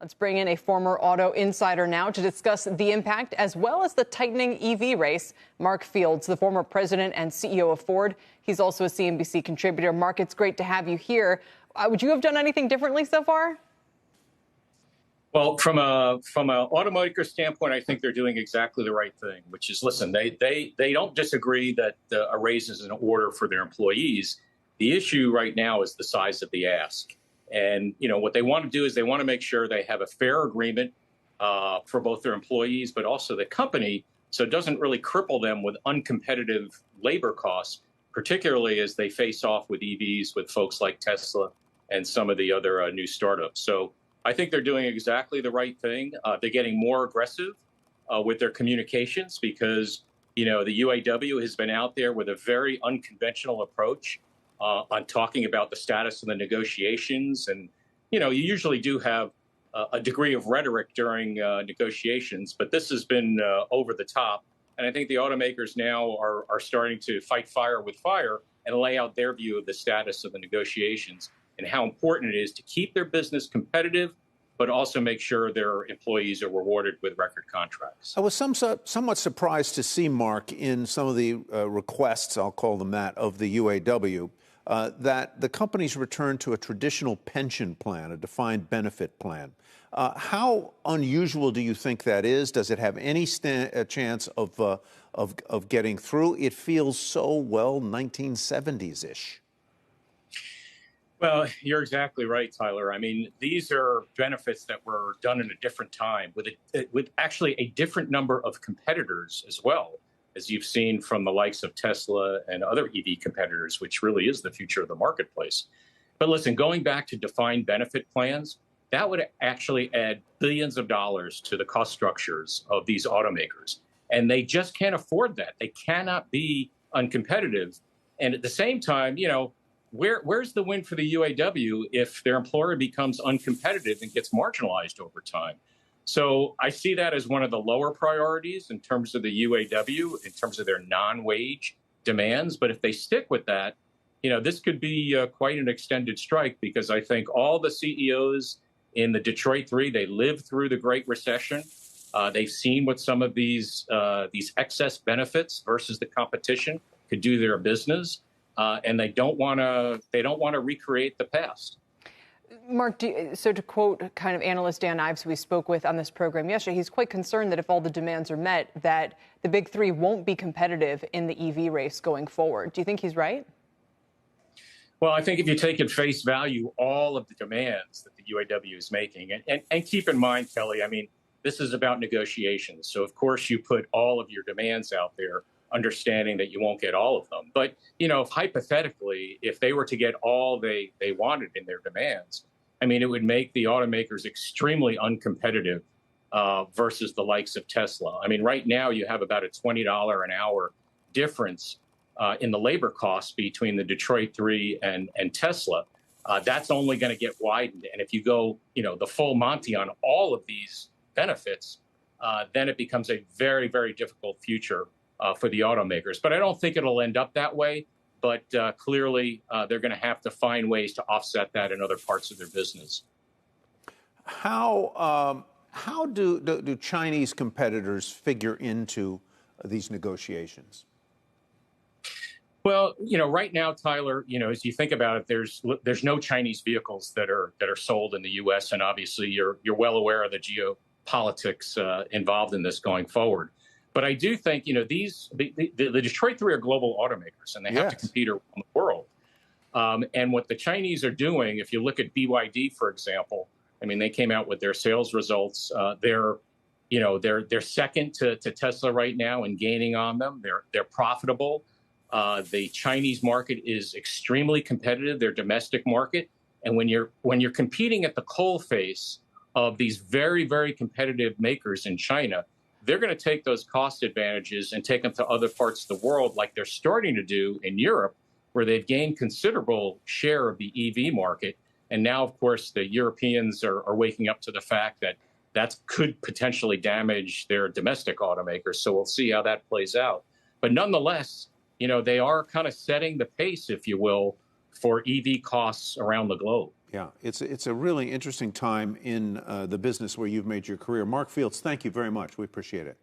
Let's bring in a former auto insider now to discuss the impact as well as the tightening EV race. Mark Fields, the former president and CEO of Ford. He's also a CNBC contributor. Mark, it's great to have you here. Would you have done anything differently so far? Well, from an automaker standpoint, I think they're doing exactly the right thing, which is, listen, they don't disagree that a raise is in order for their employees. The issue right now is the size of the ask. And, what they want to do is they want to make sure they have a fair agreement for both their employees, but also the company, so it doesn't really cripple them with uncompetitive labor costs, particularly as they face off with EVs, with folks like Tesla and some of the other new startups. So I think they're doing exactly the right thing. They're getting more aggressive with their communications because, the UAW has been out there with a very unconventional approach on talking about the status of the negotiations. And, you usually do have a degree of rhetoric during negotiations, but this has been over the top. And I think the automakers now are starting to fight fire with fire and lay out their view of the status of the negotiations and how important it is to keep their business competitive, but also make sure their employees are rewarded with record contracts. I was somewhat surprised to see, Mark, in some of the requests, I'll call them that, of the UAW, that the company's return to a traditional pension plan, a defined benefit plan. How unusual do you think that is? Does it have any chance of getting through? It feels so, well, 1970s-ish. Well, you're exactly right, Tyler. I mean, these are benefits that were done in a different time with actually a different number of competitors as well, as you've seen from the likes of Tesla and other EV competitors, which really is the future of the marketplace. But listen, going back to defined benefit plans, that would actually add billions of dollars to the cost structures of these automakers. And they just can't afford that. They cannot be uncompetitive. And at the same time, where's the win for the UAW if their employer becomes uncompetitive and gets marginalized over time? So I see that as one of the lower priorities in terms of the UAW, in terms of their non-wage demands. But if they stick with that, this could be quite an extended strike, because I think all the CEOs in the Detroit Three, they lived through the Great Recession. They've seen what some of these excess benefits versus the competition could do to their business. And they don't want to recreate the past. Mark, so to quote kind of analyst Dan Ives, who we spoke with on this program yesterday, he's quite concerned that if all the demands are met, that the big three won't be competitive in the EV race going forward. Do you think he's right? Well, I think if you take at face value all of the demands that the UAW is making, and keep in mind, Kelly, I mean, this is about negotiations. So, of course, you put all of your demands out there, understanding that you won't get all of them. But, hypothetically, if they were to get all they wanted in their demands, I mean, it would make the automakers extremely uncompetitive versus the likes of Tesla. I mean, right now you have about a $20 an hour difference in the labor costs between the Detroit Three and Tesla. That's only going to get widened. And if you go, the full Monty on all of these benefits, then it becomes a very, very difficult future for the automakers. But I don't think it'll end up that way. But clearly, they're going to have to find ways to offset that in other parts of their business. How do Chinese competitors figure into these negotiations? Well, right now, Tyler, as you think about it, there's no Chinese vehicles that are sold in the U.S. And obviously, you're well aware of the geopolitics involved in this going forward. But I do think, the Detroit Three are global automakers, and they have to compete around the world. And what the Chinese are doing, if you look at BYD, for example, I mean, they came out with their sales results. They're second to Tesla right now and gaining on them. They're profitable. The Chinese market is extremely competitive, their domestic market. And when you're competing at the coalface of these very, very competitive makers in China, they're going to take those cost advantages and take them to other parts of the world, like they're starting to do in Europe, where they've gained considerable share of the EV market. And now, of course, the Europeans are waking up to the fact that that could potentially damage their domestic automakers. So we'll see how that plays out. But nonetheless, they are kind of setting the pace, if you will, for EV costs around the globe. Yeah, it's a really interesting time in the business where you've made your career. Mark Fields, thank you very much. We appreciate it.